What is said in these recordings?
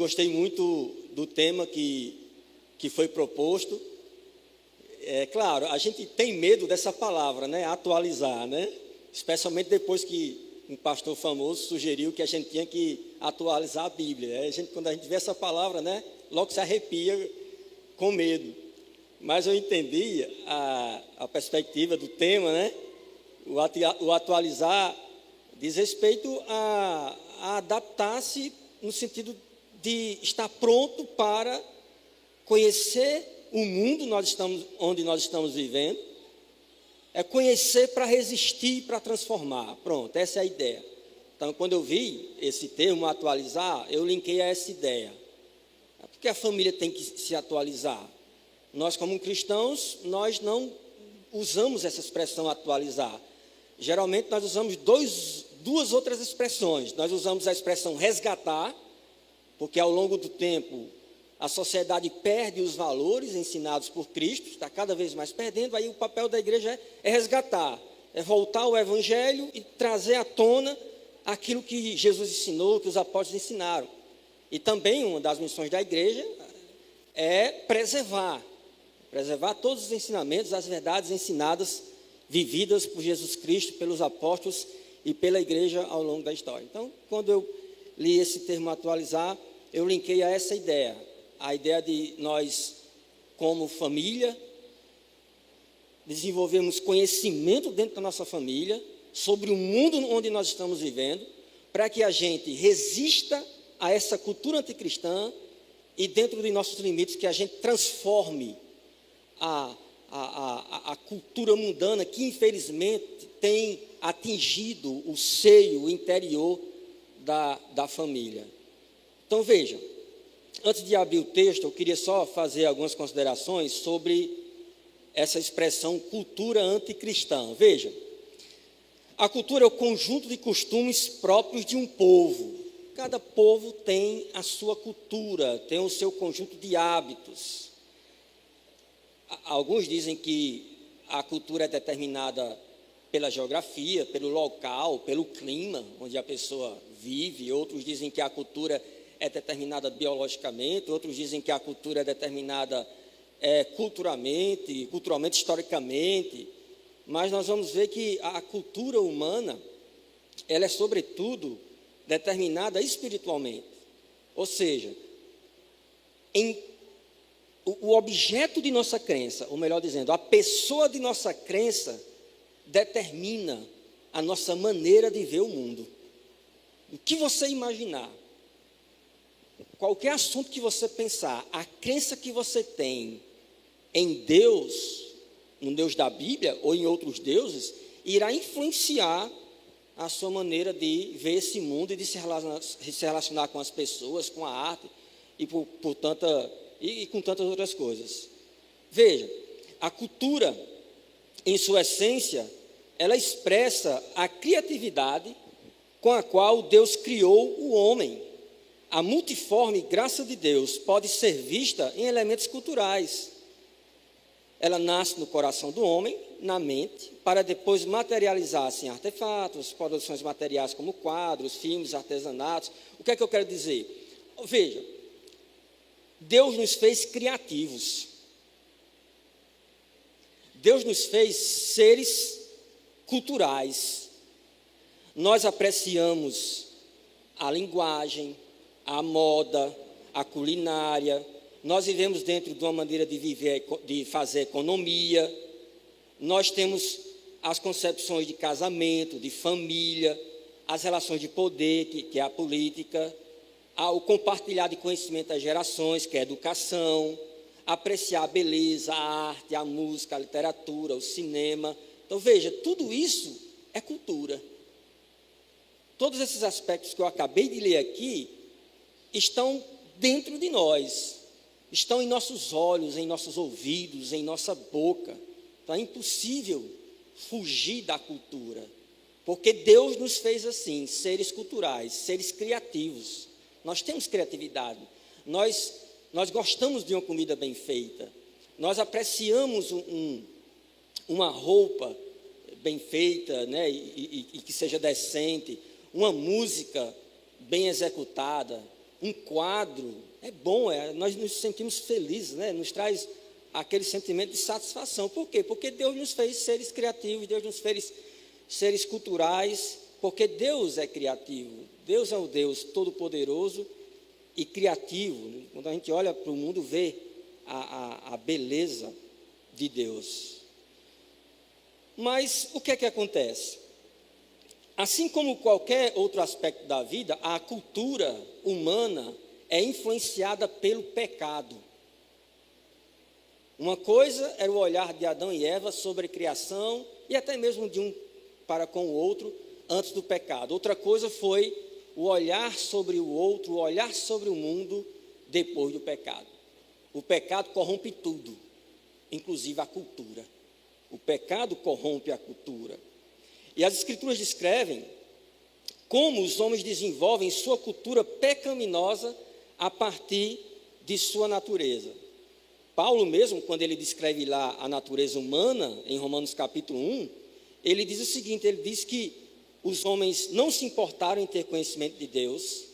Gostei muito do tema que foi proposto. É claro, a gente tem medo dessa palavra, né? Atualizar, né? Especialmente depois que um pastor famoso sugeriu que a gente tinha que atualizar a Bíblia. Quando a gente vê essa palavra, né? Logo se arrepia com medo. Mas eu entendi a perspectiva do tema, né? O atualizar diz respeito a adaptar-se no sentido de estar pronto para conhecer o mundo onde nós estamos vivendo, é conhecer para resistir, para transformar. Pronto, essa é a ideia. Então, quando eu vi esse termo, atualizar, eu linkei a essa ideia. Por que a família tem que se atualizar? Nós, como cristãos, nós não usamos essa expressão atualizar. Geralmente, nós usamos duas outras expressões. Nós usamos a expressão resgatar, porque ao longo do tempo a sociedade perde os valores ensinados por Cristo, está cada vez mais perdendo. Aí o papel da igreja é resgatar, é voltar ao Evangelho e trazer à tona aquilo que Jesus ensinou, que os apóstolos ensinaram. E também uma das missões da igreja é preservar todos os ensinamentos, as verdades ensinadas, vividas por Jesus Cristo, pelos apóstolos e pela igreja ao longo da história. Então, quando eu li esse termo atualizar, eu linkei a essa ideia, a ideia de nós, como família, desenvolvermos conhecimento dentro da nossa família sobre o mundo onde nós estamos vivendo, para que a gente resista a essa cultura anticristã e, dentro de nossos limites, que a gente transforme a cultura mundana que, infelizmente, tem atingido o seio, o interior da família. Então, veja, antes de abrir o texto, eu queria só fazer algumas considerações sobre essa expressão cultura anticristã. Veja, a cultura é o conjunto de costumes próprios de um povo. Cada povo tem a sua cultura, tem o seu conjunto de hábitos. Alguns dizem que a cultura é determinada pela geografia, pelo local, pelo clima onde a pessoa vive. Outros dizem que a cultura é determinada biologicamente, outros dizem que a cultura é determinada culturalmente, historicamente. Mas nós vamos ver que a cultura humana, ela é sobretudo determinada espiritualmente. Ou seja, o objeto de nossa crença, ou melhor dizendo, a pessoa de nossa crença determina a nossa maneira de ver o mundo. O que você imaginar, qualquer assunto que você pensar, a crença que você tem em Deus, no Deus da Bíblia ou em outros deuses, irá influenciar a sua maneira de ver esse mundo e de se relacionar com as pessoas, com a arte e com tantas outras coisas. Veja, a cultura, em sua essência, ela expressa a criatividade com a qual Deus criou o homem. A multiforme graça de Deus pode ser vista em elementos culturais. Ela nasce no coração do homem, na mente, para depois materializar-se em artefatos, produções materiais como quadros, filmes, artesanatos. O que é que eu quero dizer? Veja, Deus nos fez criativos. Deus nos fez seres culturais. Nós apreciamos a linguagem, a moda, a culinária. Nós vivemos dentro de uma maneira de viver, de fazer economia. Nós temos as concepções de casamento, de família, as relações de poder, que é a política, o compartilhar de conhecimento das gerações, que é a educação, apreciar a beleza, a arte, a música, a literatura, o cinema. Então, veja, tudo isso é cultura. Todos esses aspectos que eu acabei de ler aqui estão dentro de nós, estão em nossos olhos, em nossos ouvidos, em nossa boca. Então, é impossível fugir da cultura, porque Deus nos fez assim, seres culturais, seres criativos. Nós temos criatividade, nós gostamos de uma comida bem feita, nós apreciamos uma roupa bem feita, né, e que seja decente, uma música bem executada. um quadro, é bom, nós nos sentimos felizes, né? Nos traz aquele sentimento de satisfação. Por quê? Porque Deus nos fez seres criativos, Deus nos fez seres culturais, porque Deus é criativo. Deus é o Deus todo-poderoso e criativo. Quando a gente olha para o mundo, vê a beleza de Deus. Mas o que é que acontece? Assim como qualquer outro aspecto da vida, a cultura humana é influenciada pelo pecado. Uma coisa era o olhar de Adão e Eva sobre a criação e até mesmo de um para com o outro antes do pecado. Outra coisa foi o olhar sobre o outro, o olhar sobre o mundo depois do pecado. O pecado corrompe tudo, inclusive a cultura. O pecado corrompe a cultura. E as Escrituras descrevem como os homens desenvolvem sua cultura pecaminosa a partir de sua natureza. Paulo mesmo, quando ele descreve lá a natureza humana, em Romanos capítulo 1, ele diz o seguinte, ele diz que os homens não se importaram em ter conhecimento de Deus,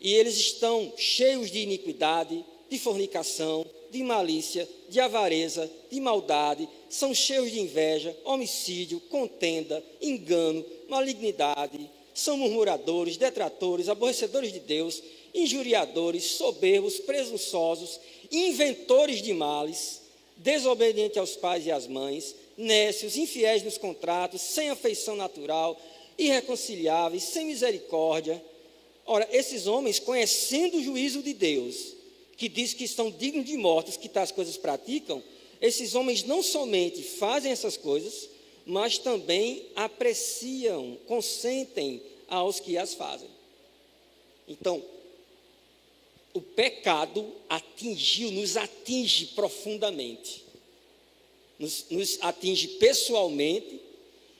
e eles estão cheios de iniquidade, de fornicação, de malícia, de avareza, de maldade, são cheios de inveja, homicídio, contenda, engano, malignidade, são murmuradores, detratores, aborrecedores de Deus, injuriadores, soberbos, presunçosos, inventores de males, desobedientes aos pais e às mães, nécios, infiéis nos contratos, sem afeição natural, irreconciliáveis, sem misericórdia. Ora, esses homens, conhecendo o juízo de Deus, que diz que estão dignos de morte os que tais coisas praticam, esses homens não somente fazem essas coisas, mas também apreciam, consentem aos que as fazem. Então, o pecado nos atinge profundamente, nos atinge pessoalmente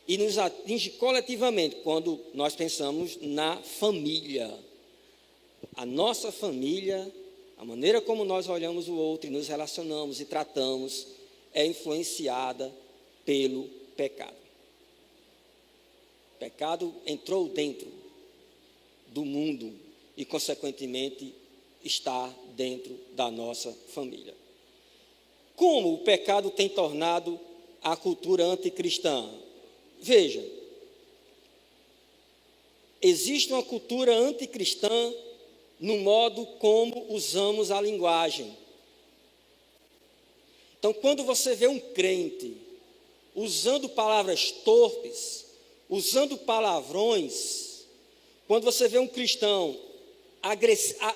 e nos atinge coletivamente, quando nós pensamos na família. A nossa família, a maneira como nós olhamos o outro e nos relacionamos e tratamos, é influenciada pelo pecado. O pecado entrou dentro do mundo e, consequentemente, está dentro da nossa família. Como o pecado tem tornado a cultura anticristã? Veja, existe uma cultura anticristã no modo como usamos a linguagem. Então, quando você vê um crente usando palavras torpes, usando palavrões, quando você vê um cristão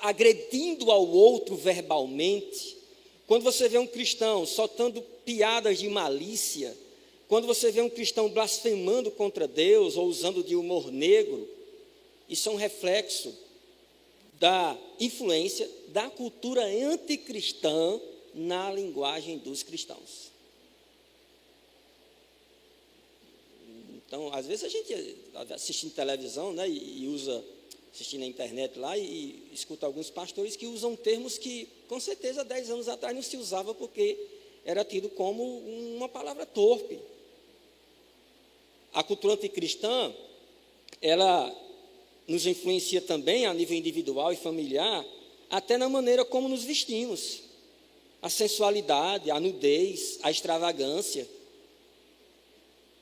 agredindo ao outro verbalmente, quando você vê um cristão soltando piadas de malícia, quando você vê um cristão blasfemando contra Deus ou usando de humor negro, isso é um reflexo da influência da cultura anticristã na linguagem dos cristãos. Então, às vezes a gente assistindo televisão, né, e usa, assistindo na internet lá, e escuta alguns pastores que usam termos que, com certeza, 10 anos atrás não se usava porque era tido como uma palavra torpe. A cultura anticristã, ela nos influencia também a nível individual e familiar, até na maneira como nos vestimos. A sensualidade, a nudez, a extravagância.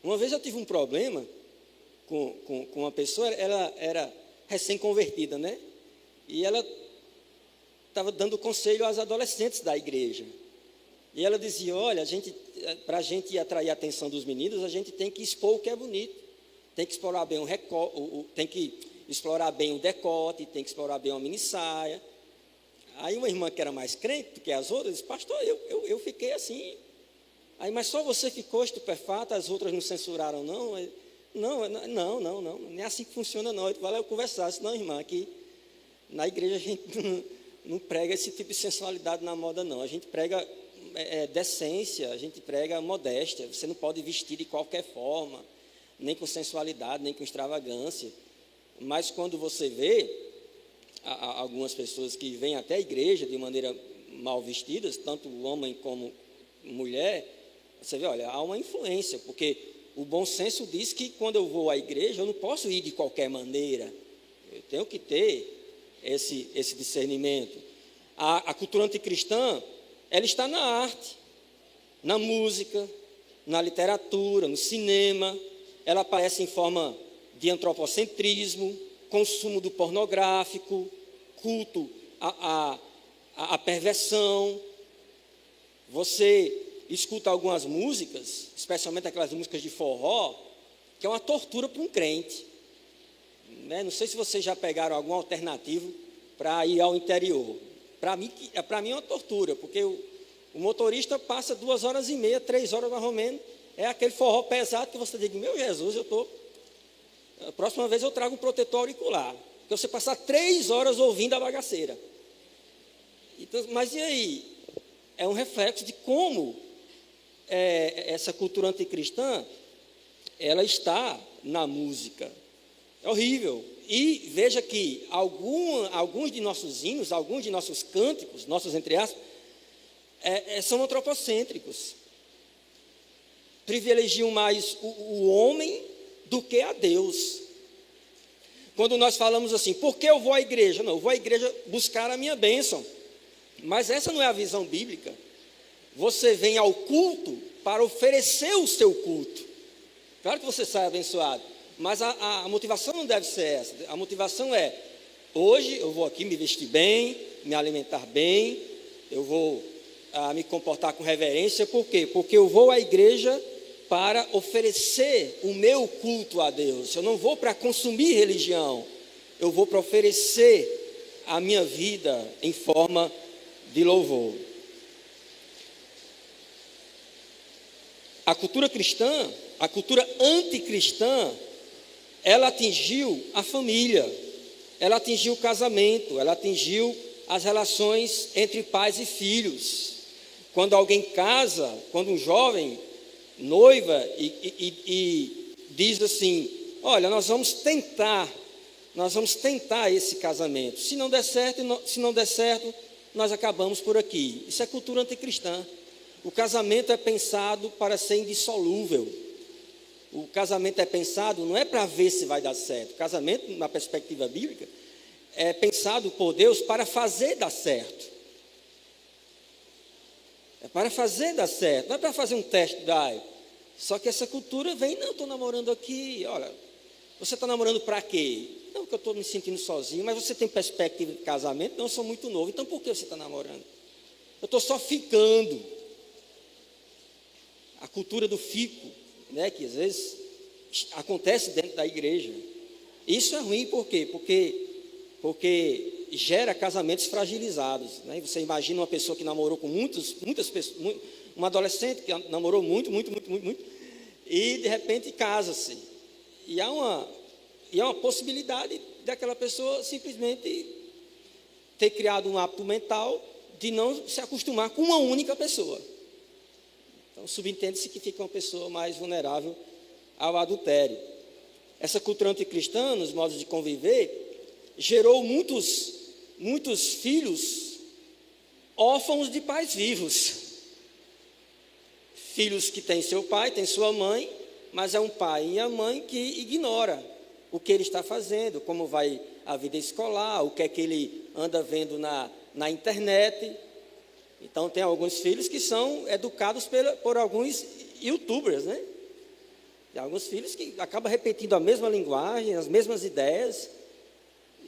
Uma vez eu tive um problema com uma pessoa, ela era recém-convertida, né? E ela estava dando conselho aos adolescentes da igreja. E ela dizia, olha, para a gente atrair a atenção dos meninos, a gente tem que expor o que é bonito. Tem que explorar bem tem que explorar bem o decote, tem que explorar bem uma mini saia. Aí uma irmã que era mais crente do que as outras, disse, pastor, eu fiquei assim. Aí, mas só você ficou estupefata, as outras não censuraram, não? Não, nem é assim que funciona, não. Vai lá eu conversar, disse, não, irmã, aqui na igreja a gente não prega esse tipo de sensualidade na moda, não. A gente prega decência, a gente prega modéstia. Você não pode vestir de qualquer forma, nem com sensualidade, nem com extravagância. Mas quando você vê algumas pessoas que vêm até a igreja de maneira mal vestidas, tanto homem como mulher, você vê, olha, há uma influência, porque o bom senso diz que quando eu vou à igreja, eu não posso ir de qualquer maneira. Eu tenho que ter esse discernimento. A cultura anticristã, ela está na arte, na música, na literatura, no cinema. Ela aparece em forma de antropocentrismo, consumo do pornográfico, culto à perversão. Você escuta algumas músicas, especialmente aquelas músicas de forró, que é uma tortura para um crente. Né? Não sei se vocês já pegaram algum alternativo para ir ao interior. Para mim é uma tortura, porque o motorista passa 2h30, 3 horas mais ou menos, é aquele forró pesado que você diz, meu Jesus, a próxima vez eu trago um protetor auricular, porque você passar 3 horas ouvindo a bagaceira. Então, mas e aí? É um reflexo de como essa cultura anticristã, ela está na música. É horrível. E veja que alguns de nossos hinos, alguns de nossos cânticos, nossos entre aspas, são antropocêntricos. Privilegiam mais o homem do que a Deus. Quando nós falamos assim, por que eu vou à igreja? Não, eu vou à igreja buscar a minha bênção. Mas essa não é a visão bíblica. Você vem ao culto para oferecer o seu culto. Claro que você sai abençoado, mas a motivação não deve ser essa. A motivação é, hoje eu vou aqui me vestir bem, me alimentar bem, eu vou me comportar com reverência. Por quê? Porque eu vou à igreja para oferecer o meu culto a Deus. Eu não vou para consumir religião, eu vou para oferecer a minha vida em forma de louvor. A cultura cristã, a cultura anticristã, ela atingiu a família, ela atingiu o casamento, ela atingiu as relações entre pais e filhos. Quando alguém casa, quando um jovem noiva e diz assim, olha, nós vamos tentar esse casamento. Se não der certo, nós acabamos por aqui. Isso é cultura anticristã. O casamento é pensado para ser indissolúvel. O casamento é pensado, não é para ver se vai dar certo. O casamento, na perspectiva bíblica, é pensado por Deus para fazer dar certo. É para fazer dar certo, não é para fazer um teste drive. Só que essa cultura vem, não, estou namorando aqui, olha, você está namorando para quê? Não, porque eu estou me sentindo sozinho, mas você tem perspectiva de casamento? Não, eu sou muito novo, então por que você está namorando? Eu estou só ficando. A cultura do fico, né, que às vezes acontece dentro da igreja. Isso é ruim, por quê? Porque gera casamentos fragilizados. Né? Você imagina uma pessoa que namorou com muitas pessoas, uma adolescente que namorou muito, e de repente casa-se. E há uma possibilidade daquela pessoa simplesmente ter criado um hábito mental de não se acostumar com uma única pessoa. Então, subentende-se que fica uma pessoa mais vulnerável ao adultério. Essa cultura anticristã, nos modos de conviver, gerou muitos filhos órfãos de pais vivos. Filhos que têm seu pai, têm sua mãe, mas é um pai e a mãe que ignora o que ele está fazendo, como vai a vida escolar, o que é que ele anda vendo na internet. Então, tem alguns filhos que são educados por alguns youtubers, né? Tem alguns filhos que acabam repetindo a mesma linguagem, as mesmas ideias,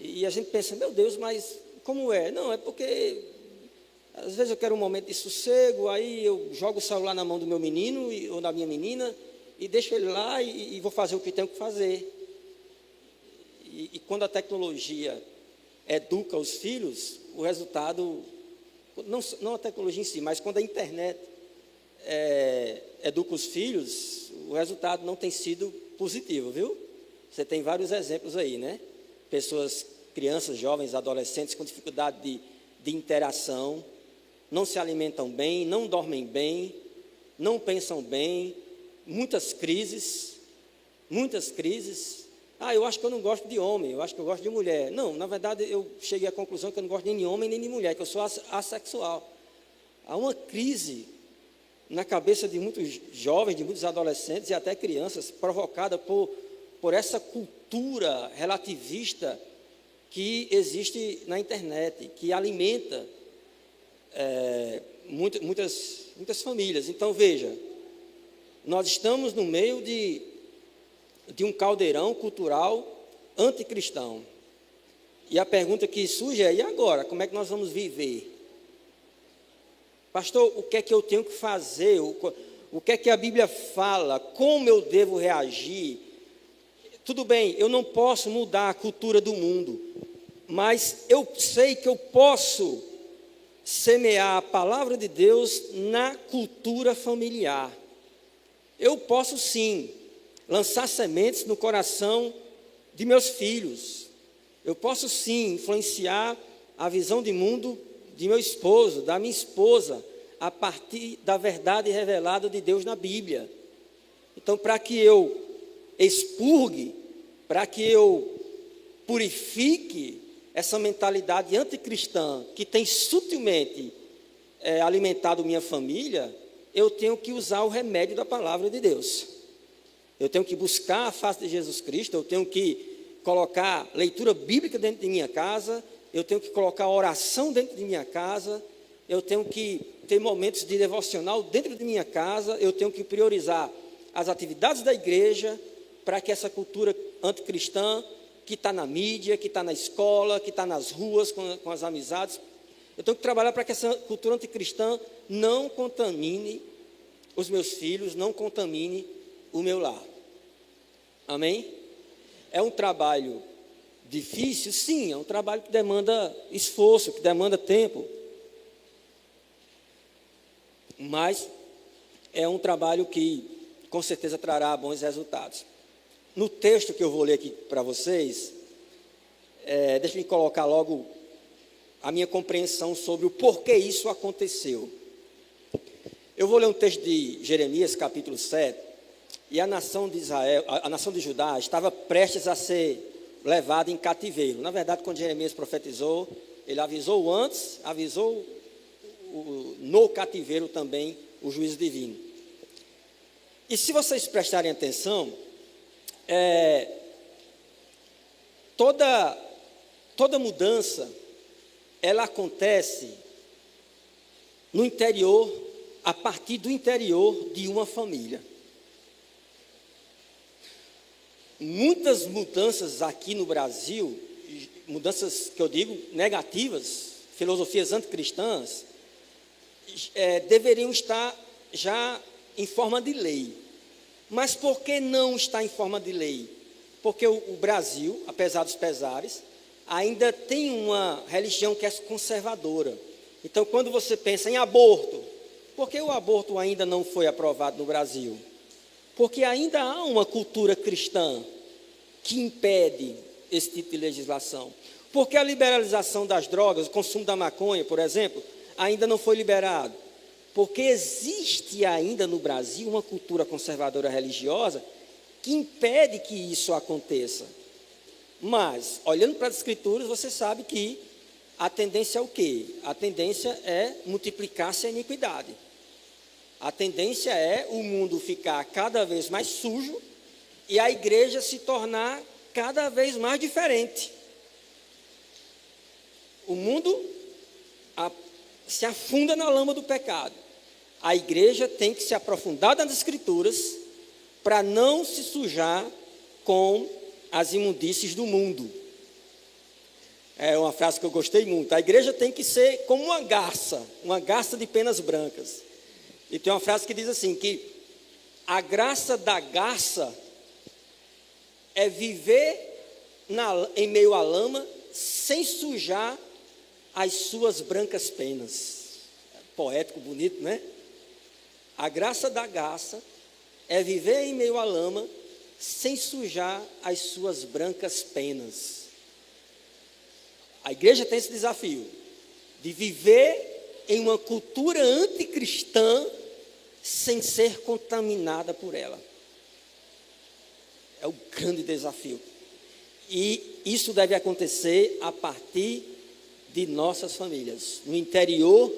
e a gente pensa, meu Deus, mas como é? Não, é porque às vezes eu quero um momento de sossego, aí eu jogo o celular na mão do meu menino ou da minha menina, e deixo ele lá e vou fazer o que tenho que fazer. E quando a tecnologia educa os filhos, o resultado... Não a tecnologia em si, mas quando a internet educa os filhos, o resultado não tem sido positivo, viu? Você tem vários exemplos aí, né? Pessoas, crianças, jovens, adolescentes com dificuldade de interação, não se alimentam bem, não dormem bem, não pensam bem, muitas crises. Eu acho que eu não gosto de homem, eu acho que eu gosto de mulher. Não, na verdade, eu cheguei à conclusão que eu não gosto nem de homem nem de mulher, que eu sou assexual. Há uma crise na cabeça de muitos jovens, de muitos adolescentes e até crianças, provocada por essa cultura relativista que existe na internet, que alimenta muitas famílias. Então, veja, nós estamos no meio de um caldeirão cultural anticristão. E a pergunta que surge é: e agora? Como é que nós vamos viver? Pastor, o que é que eu tenho que fazer? O que é que a Bíblia fala? Como eu devo reagir? Tudo bem, eu não posso mudar a cultura do mundo, mas eu sei que eu posso semear a palavra de Deus na cultura familiar. Eu posso sim lançar sementes no coração de meus filhos. Eu posso sim influenciar a visão de mundo de meu esposo, da minha esposa, a partir da verdade revelada de Deus na Bíblia. Então, para que eu expurgue, para que eu purifique essa mentalidade anticristã que tem sutilmente alimentado minha família, eu tenho que usar o remédio da palavra de Deus. Eu tenho que buscar a face de Jesus Cristo, eu tenho que colocar leitura bíblica dentro de minha casa, eu tenho que colocar oração dentro de minha casa, eu tenho que ter momentos de devocional dentro de minha casa, eu tenho que priorizar as atividades da igreja para que essa cultura anticristã, que está na mídia, que está na escola, que está nas ruas com as amizades, eu tenho que trabalhar para que essa cultura anticristã não contamine os meus filhos, não contamine o meu lar. Amém? É um trabalho difícil? Sim, é um trabalho que demanda esforço, que demanda tempo. Mas é um trabalho que com certeza trará bons resultados. No texto que eu vou ler aqui para vocês, deixa eu colocar logo a minha compreensão sobre o porquê isso aconteceu. Eu vou ler um texto de Jeremias, capítulo 7, e a nação de Israel, a nação de Judá estava prestes a ser levada em cativeiro. Na verdade, quando Jeremias profetizou, ele avisou antes, avisou no cativeiro também o juízo divino. E se vocês prestarem atenção, toda mudança, ela acontece no interior, a partir do interior de uma família. Muitas mudanças aqui no Brasil, mudanças que eu digo negativas, filosofias anticristãs, deveriam estar já em forma de lei. Mas por que não está em forma de lei? Porque o Brasil, apesar dos pesares, ainda tem uma religião que é conservadora. Então, quando você pensa em aborto, por que o aborto ainda não foi aprovado no Brasil? Porque ainda há uma cultura cristã que impede esse tipo de legislação. Porque a liberalização das drogas, o consumo da maconha, por exemplo, ainda não foi liberado. Porque existe ainda no Brasil uma cultura conservadora religiosa que impede que isso aconteça. Mas, olhando para as Escrituras, você sabe que a tendência é o quê? A tendência é multiplicar-se a iniquidade. A tendência é o mundo ficar cada vez mais sujo e a igreja se tornar cada vez mais diferente. O mundo se afunda na lama do pecado. A igreja tem que se aprofundar nas Escrituras para não se sujar com as imundícies do mundo. É uma frase que eu gostei muito. A igreja tem que ser como uma garça de penas brancas. E tem uma frase que diz assim, que a graça da garça é viver em meio à lama sem sujar as suas brancas penas. Poético, bonito, né? A graça da garça é viver em meio à lama sem sujar as suas brancas penas. A igreja tem esse desafio de viver em uma cultura anticristã sem ser contaminada por ela. É o grande desafio. E isso deve acontecer a partir de nossas famílias, no interior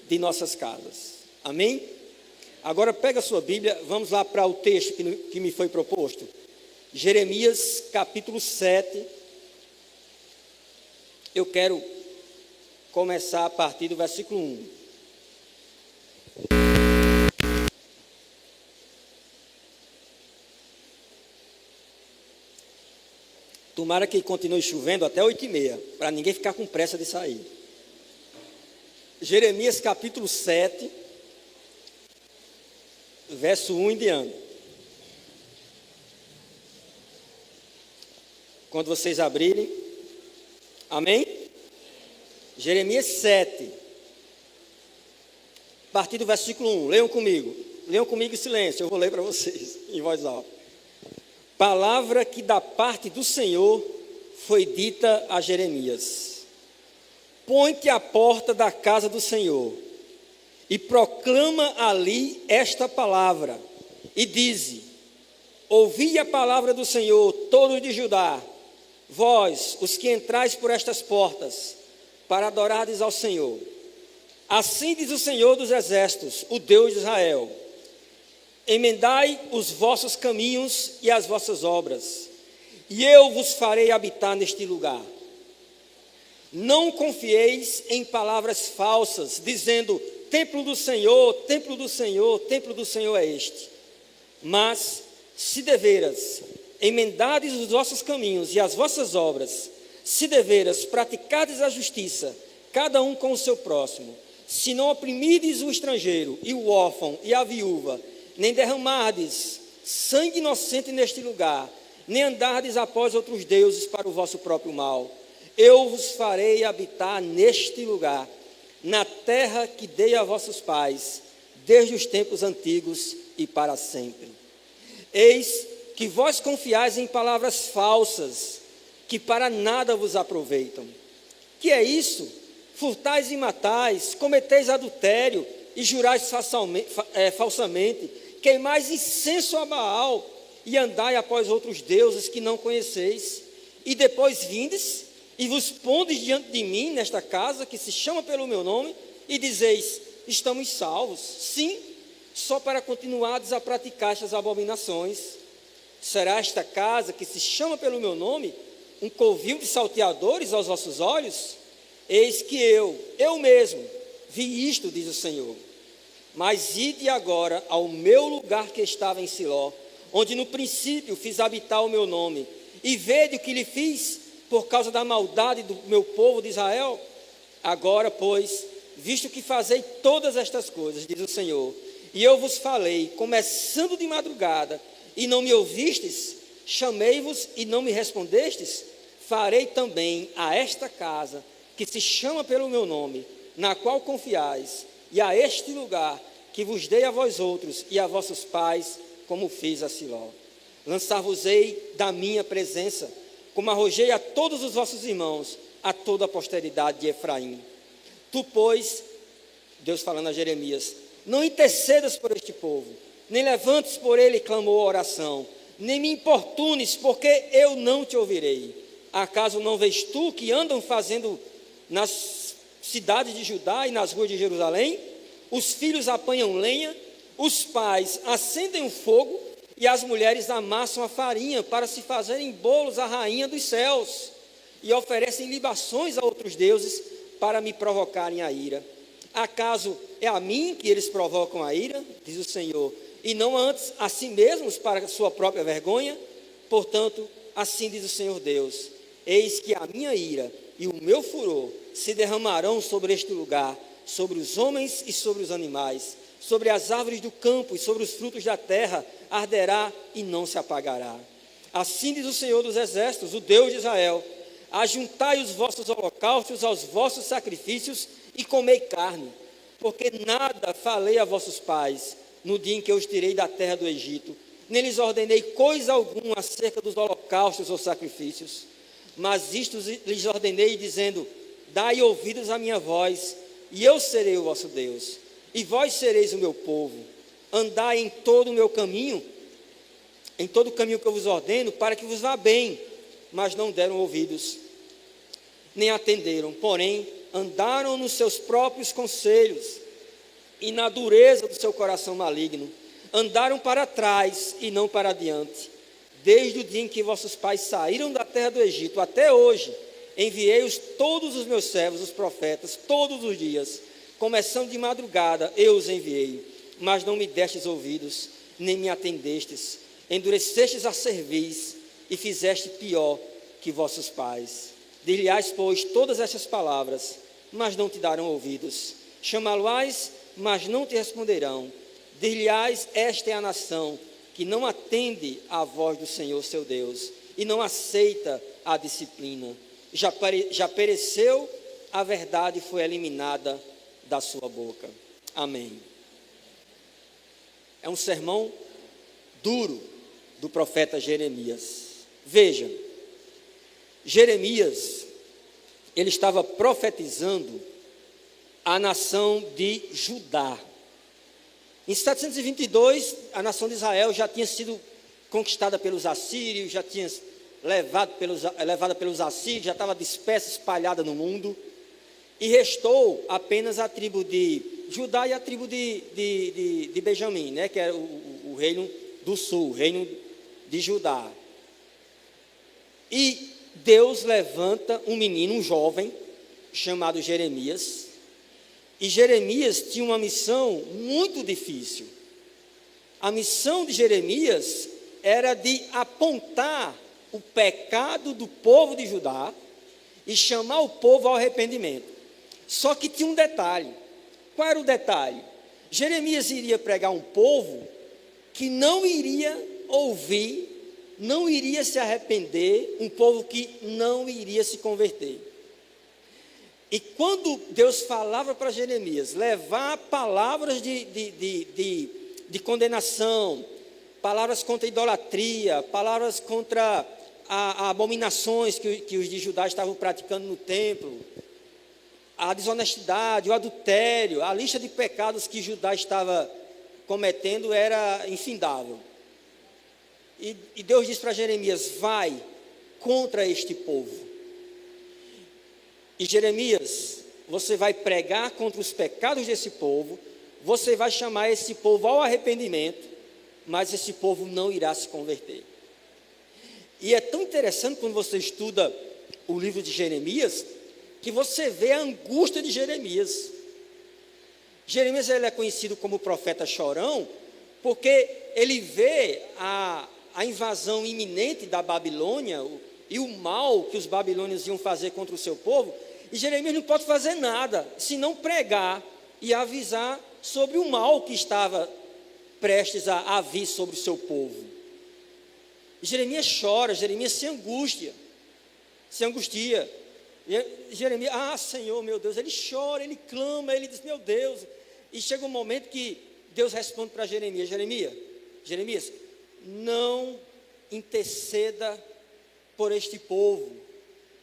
de nossas casas. Amém? Agora pega a sua Bíblia, vamos lá para o texto que me foi proposto. Jeremias capítulo 7, Eu quero começar a partir do versículo 1. Tomara que continue chovendo até 8h30, para ninguém ficar com pressa de sair. Jeremias capítulo 7, verso 1 em diante. Quando vocês abrirem, amém? Jeremias 7, a partir do versículo 1, leiam comigo em silêncio, eu vou ler para vocês, em voz alta. Palavra que da parte do Senhor foi dita a Jeremias: põe-te à porta da casa do Senhor, e proclama ali esta palavra, e dize: ouvi a palavra do Senhor, todos de Judá, vós, os que entrais por estas portas, para adorardes ao Senhor. Assim diz o Senhor dos exércitos, o Deus de Israel: emendai os vossos caminhos e as vossas obras, e eu vos farei habitar neste lugar. Não confieis em palavras falsas, dizendo: templo do Senhor, templo do Senhor, templo do Senhor é este. Mas, se deveras emendardes os vossos caminhos e as vossas obras, se deveras praticardes a justiça, cada um com o seu próximo, se não oprimirdes o estrangeiro e o órfão e a viúva, nem derramardes sangue inocente neste lugar, nem andardes após outros deuses para o vosso próprio mal, eu vos farei habitar neste lugar, na terra que dei a vossos pais, desde os tempos antigos e para sempre. Eis que vós confiais em palavras falsas, que para nada vos aproveitam. Que é isso? Furtais e matais, cometeis adultério e jurais falsamente, queimais incenso a Baal e andai após outros deuses que não conheceis, e depois vindes e vos pondes diante de mim nesta casa que se chama pelo meu nome, e dizeis: estamos salvos. Sim, só para continuardes a praticar estas abominações. Será esta casa que se chama pelo meu nome um covil de salteadores aos vossos olhos? Eis que eu mesmo vi isto, diz o Senhor. Mas ide agora ao meu lugar que estava em Siló, onde no princípio fiz habitar o meu nome, e vede o que lhe fiz por causa da maldade do meu povo de Israel. Agora, pois, visto que fazei todas estas coisas, diz o Senhor, e eu vos falei, começando de madrugada, e não me ouvistes, chamei-vos e não me respondestes, farei também a esta casa, que se chama pelo meu nome, na qual confiais, e a este lugar que vos dei a vós outros e a vossos pais, como fiz a Siló. Lançar-vos-ei da minha presença, como arrojei a todos os vossos irmãos, a toda a posteridade de Efraim. Tu, pois, Deus falando a Jeremias, não intercedas por este povo, nem levantes por ele clamor ou oração, nem me importunes, porque eu não te ouvirei. Acaso não vês tu que andam fazendo nas cidades de Judá e nas ruas de Jerusalém? Os filhos apanham lenha, os pais acendem o fogo, e as mulheres amassam a farinha para se fazerem bolos à rainha dos céus, e oferecem libações a outros deuses para me provocarem a ira. Acaso é a mim que eles provocam a ira, diz o Senhor, e não antes a si mesmos para a sua própria vergonha? Portanto, assim diz o Senhor Deus: eis que a minha ira e o meu furor se derramarão sobre este lugar, sobre os homens e sobre os animais, sobre as árvores do campo e sobre os frutos da terra, arderá e não se apagará. Assim diz o Senhor dos exércitos, o Deus de Israel: ajuntai os vossos holocaustos aos vossos sacrifícios e comei carne, porque nada falei a vossos pais no dia em que eu os tirei da terra do Egito, nem lhes ordenei coisa alguma acerca dos holocaustos ou sacrifícios, mas isto lhes ordenei dizendo: dai ouvidos à minha voz, e eu serei o vosso Deus, e vós sereis o meu povo. Andai em todo o meu caminho, em todo o caminho que eu vos ordeno, para que vos vá bem. Mas não deram ouvidos, nem atenderam, porém andaram nos seus próprios conselhos, e na dureza do seu coração maligno, andaram para trás e não para diante. Desde o dia em que vossos pais saíram da terra do Egito até hoje, Enviei-os todos os meus servos, os profetas, todos os dias, começando de madrugada, eu os enviei, mas não me destes ouvidos, nem me atendestes, endurecestes a cerviz e fizeste pior que vossos pais. Dir-lhe-ás, pois, todas estas palavras, mas não te darão ouvidos. Chamá-lo-ás, mas não te responderão. Dir-lhe-ás, esta é a nação que não atende à voz do Senhor seu Deus e não aceita a disciplina. Já pereceu, a verdade foi eliminada da sua boca. Amém. É um sermão duro do profeta Jeremias. Veja, Jeremias, ele estava profetizando a nação de Judá. Em 722, a nação de Israel já tinha sido conquistada pelos assírios, já tinha levada pelos assírios, já estava dispersa, espalhada no mundo, e restou apenas a tribo de Judá e a tribo de Benjamim, né, que era o reino do sul, o reino de Judá. E Deus levanta um menino, um jovem, chamado Jeremias, e Jeremias tinha uma missão muito difícil. A missão de Jeremias era de apontar o pecado do povo de Judá e chamar o povo ao arrependimento. Só que tinha um detalhe. Qual era o detalhe? Jeremias iria pregar um povo que não iria ouvir, não iria se arrepender, um povo que não iria se converter. E quando Deus falava para Jeremias levar palavras de condenação, palavras contra a idolatria, palavras contra abominações que os de Judá estavam praticando no templo, a desonestidade, o adultério, a lista de pecados que Judá estava cometendo era infindável. E Deus disse para Jeremias: vai contra este povo. E Jeremias, você vai pregar contra os pecados desse povo, você vai chamar esse povo ao arrependimento, mas esse povo não irá se converter. E é tão interessante quando você estuda o livro de Jeremias, que você vê a angústia de Jeremias. Jeremias, ele é conhecido como profeta chorão, porque ele vê a invasão iminente da Babilônia e o mal que os babilônios iam fazer contra o seu povo, e Jeremias não pode fazer nada, senão pregar e avisar sobre o mal que estava prestes a vir sobre o seu povo. Jeremias chora, Jeremias se angustia. Jeremias, Senhor, meu Deus, ele chora, ele clama, ele diz, meu Deus. E chega um momento que Deus responde para Jeremias: Jeremias, não interceda por este povo.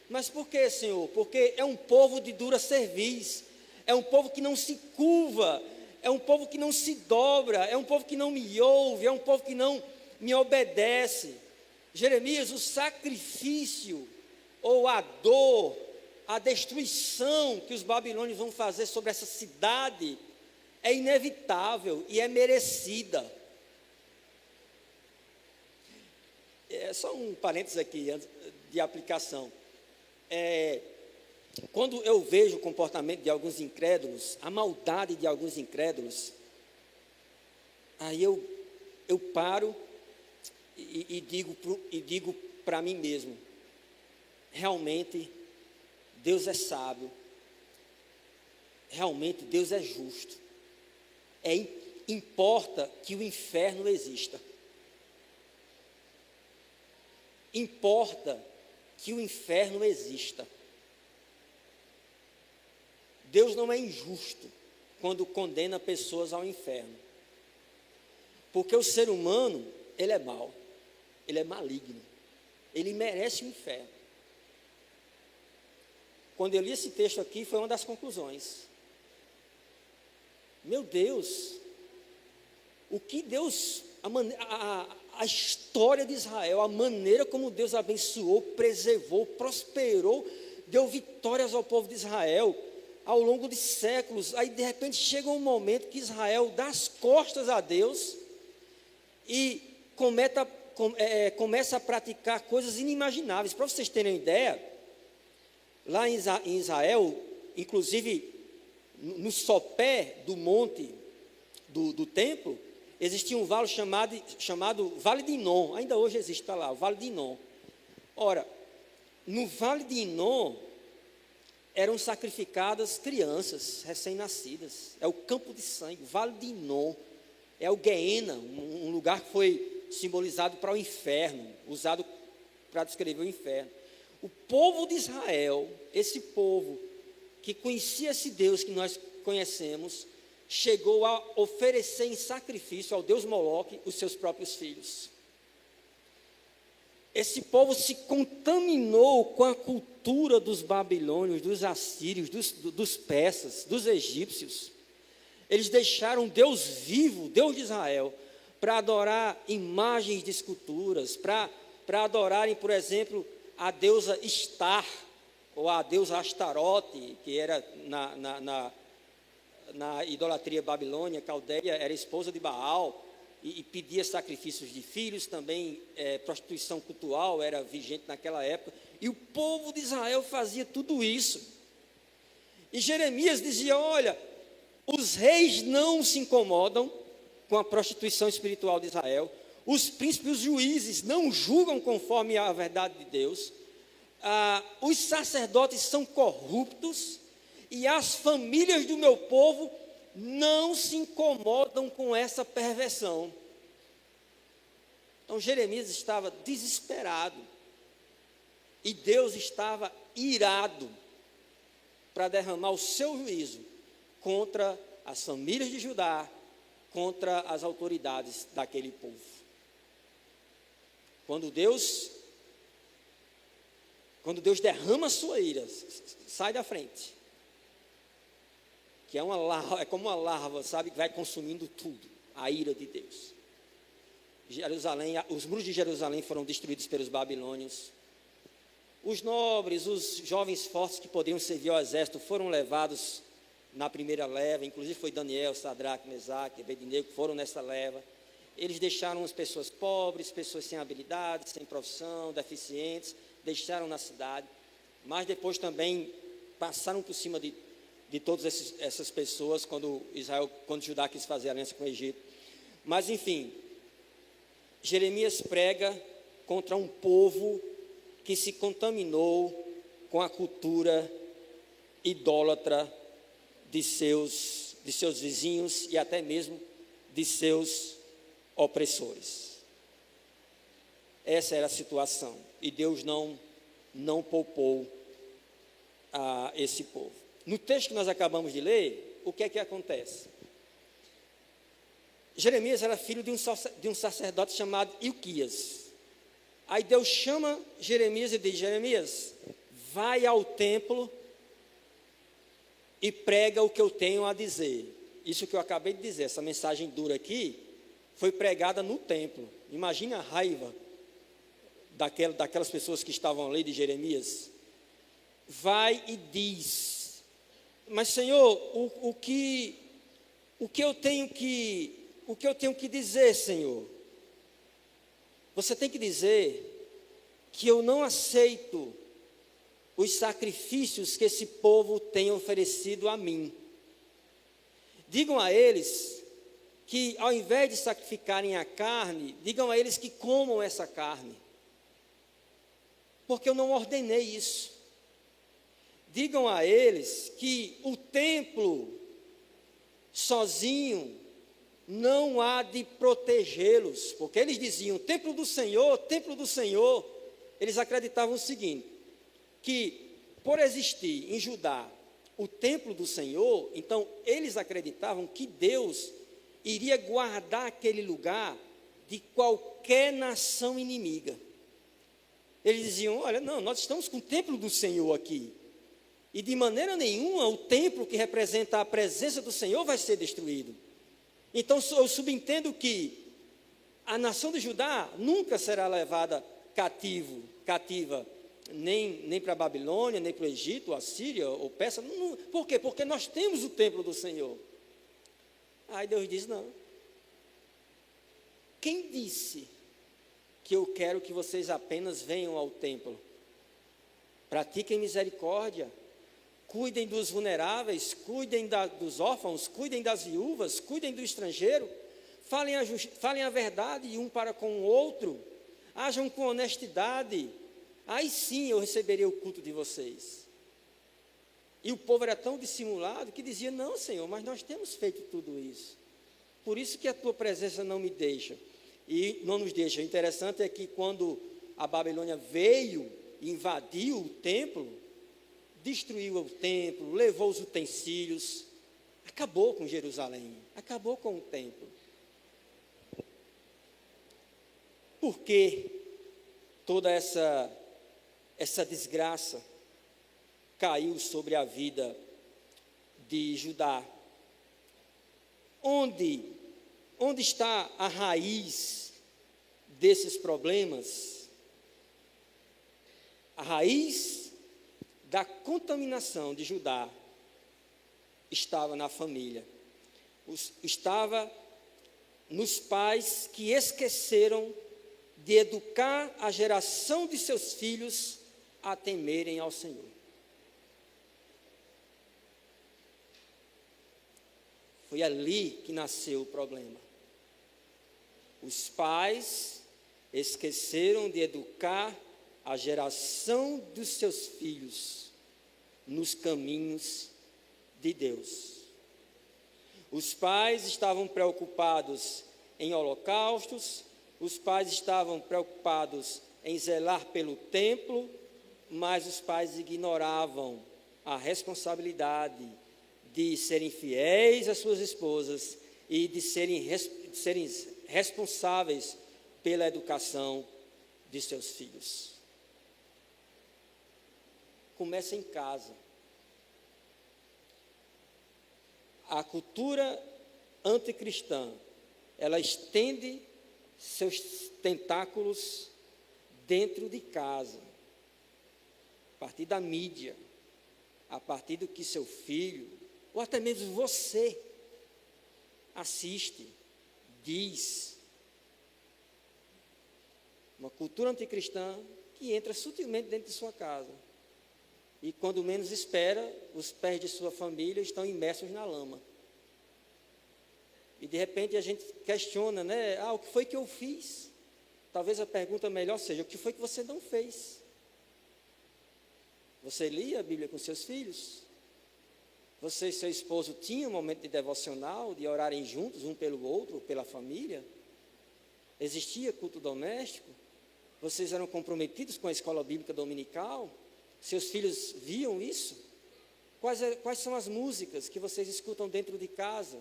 Mas por que, Senhor? Porque é um povo de dura cerviz, é um povo que não se curva, é um povo que não se dobra, é um povo que não me ouve, é um povo que não me obedece. Jeremias, o sacrifício ou a dor, a destruição que os babilônios vão fazer sobre essa cidade é inevitável e é merecida. É só um parênteses aqui de aplicação. Quando eu vejo o comportamento de alguns incrédulos, a maldade de alguns incrédulos, aí eu paro e digo para mim mesmo: realmente Deus é sábio, realmente Deus é justo. Importa que o inferno exista. Importa que o inferno exista. Deus não é injusto quando condena pessoas ao inferno. Porque o ser humano, ele é mau, ele é maligno, ele merece o inferno. Quando eu li esse texto aqui, foi uma das conclusões. Meu Deus, o que Deus, a história de Israel, a maneira como Deus abençoou, preservou, prosperou, deu vitórias ao povo de Israel ao longo de séculos. Aí de repente chega um momento que Israel dá as costas a Deus e começa a praticar coisas inimagináveis. Para vocês terem uma ideia, Lá em Israel, inclusive no sopé do monte do templo, existia um vale chamado Vale de Inom. Ainda hoje existe, está lá, o Vale de Inom. Ora, no Vale de Inom eram sacrificadas crianças recém-nascidas. É o campo de sangue, o Vale de Inom. É o Guiena, um lugar que foi simbolizado para o inferno, usado para descrever o inferno. O povo de Israel, esse povo que conhecia esse Deus que nós conhecemos, chegou a oferecer em sacrifício ao Deus Moloque os seus próprios filhos. Esse povo se contaminou com a cultura dos babilônios, dos assírios, dos persas, dos egípcios. Eles deixaram Deus vivo, Deus de Israel, para adorar imagens de esculturas, para adorarem, por exemplo, a deusa Estar, ou a deusa Astarote, que era na idolatria babilônia, caldeia, era esposa de Baal, e pedia sacrifícios de filhos, também prostituição cultural era vigente naquela época, e o povo de Israel fazia tudo isso. E Jeremias dizia: olha, os reis não se incomodam com a prostituição espiritual de Israel, os príncipes, os juízes não julgam conforme a verdade de Deus, os sacerdotes são corruptos, e as famílias do meu povo não se incomodam com essa perversão. Então Jeremias estava desesperado, e Deus estava irado para derramar o seu juízo contra as famílias de Judá, contra as autoridades daquele povo. Quando Deus derrama a sua ira, sai da frente. Que é uma larva, é como uma larva, sabe, que vai consumindo tudo, a ira de Deus. Os muros de Jerusalém foram destruídos pelos babilônios. Os nobres, os jovens fortes que podiam servir ao exército foram levados na primeira leva, inclusive foi Daniel, Sadraque, Mesaque, Abednego, que foram nessa leva. Eles deixaram as pessoas pobres, pessoas sem habilidade, sem profissão, deficientes, deixaram na cidade, mas depois também passaram por cima de todas essas pessoas, quando Judá quis fazer aliança com o Egito. Mas enfim, Jeremias prega contra um povo que se contaminou com a cultura idólatra de seus vizinhos e até mesmo de seus opressores. Essa era a situação, e Deus não poupou a esse povo. No texto que nós acabamos de ler, o que é que acontece? Jeremias era filho de um sacerdote chamado Ilquias. Aí Deus chama Jeremias e diz: Jeremias, vai ao templo e prega o que eu tenho a dizer. Isso que eu acabei de dizer, essa mensagem dura aqui, foi pregada no templo. Imagine a raiva daquelas pessoas que estavam ali de Jeremias. Vai e diz: mas Senhor, o que eu tenho que dizer, Senhor? Você tem que dizer que eu não aceito os sacrifícios que esse povo tem oferecido a mim. Digam a eles que, ao invés de sacrificarem a carne, digam a eles que comam essa carne, porque eu não ordenei isso. Digam a eles que o templo sozinho não há de protegê-los, porque eles diziam: templo do Senhor, templo do Senhor. Eles acreditavam o seguinte, que por existir em Judá o templo do Senhor, então eles acreditavam que Deus iria guardar aquele lugar de qualquer nação inimiga. Eles diziam: olha, não, nós estamos com o templo do Senhor aqui, e de maneira nenhuma o templo que representa a presença do Senhor vai ser destruído. Então eu subentendo que a nação de Judá nunca será levada cativa, nem para a Babilônia, nem para o Egito, ou a Síria, ou Pérsia. Por quê? Porque nós temos o templo do Senhor. Aí Deus diz: não. Quem disse que eu quero que vocês apenas venham ao templo? pratiquem misericórdia, cuidem dos vulneráveis, cuidem dos órfãos, cuidem das viúvas, cuidem do estrangeiro, falem a verdade um para com o outro, ajam com honestidade, aí sim eu receberei o culto de vocês. E o povo era tão dissimulado que dizia, não, Senhor, mas nós temos feito tudo isso, por isso que a tua presença não me deixa, e não nos deixa. O interessante é que quando a Babilônia veio, invadiu o templo, destruiu o templo, levou os utensílios, acabou com Jerusalém, acabou com o templo. Por que toda essa desgraça caiu sobre a vida de Judá? Onde está a raiz desses problemas? A raiz da contaminação de Judá estava na família, estava nos pais que esqueceram de educar a geração de seus filhos a temerem ao Senhor. Foi ali que nasceu o problema. Os pais esqueceram de educar a geração dos seus filhos nos caminhos de Deus. Os pais estavam preocupados em holocaustos, os pais estavam preocupados em zelar pelo templo, mas os pais ignoravam a responsabilidade de serem fiéis às suas esposas e de serem responsáveis pela educação de seus filhos. Começa em casa. A cultura anticristã, ela estende seus tentáculos dentro de casa, a partir da mídia, a partir do que seu filho, ou até mesmo você, assiste, diz. Uma cultura anticristã que entra sutilmente dentro de sua casa. E quando menos espera, os pés de sua família estão imersos na lama. E de repente a gente questiona, né? O que foi que eu fiz? Talvez a pergunta melhor seja, o que foi que você não fez? Você lia a Bíblia com seus filhos? Você e seu esposo tinham um momento de devocional, de orarem juntos, um pelo outro, pela família? Existia culto doméstico? Vocês eram comprometidos com a escola bíblica dominical? Seus filhos viam isso? Quais são as músicas que vocês escutam dentro de casa?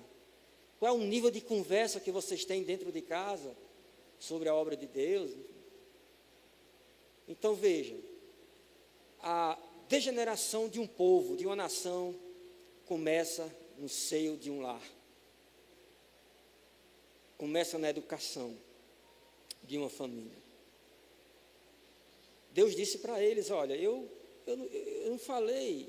Qual é o nível de conversa que vocês têm dentro de casa sobre a obra de Deus? Então veja, a degeneração de um povo, de uma nação, começa no seio de um lar. Começa na educação de uma família. Deus disse para eles, olha, eu não falei,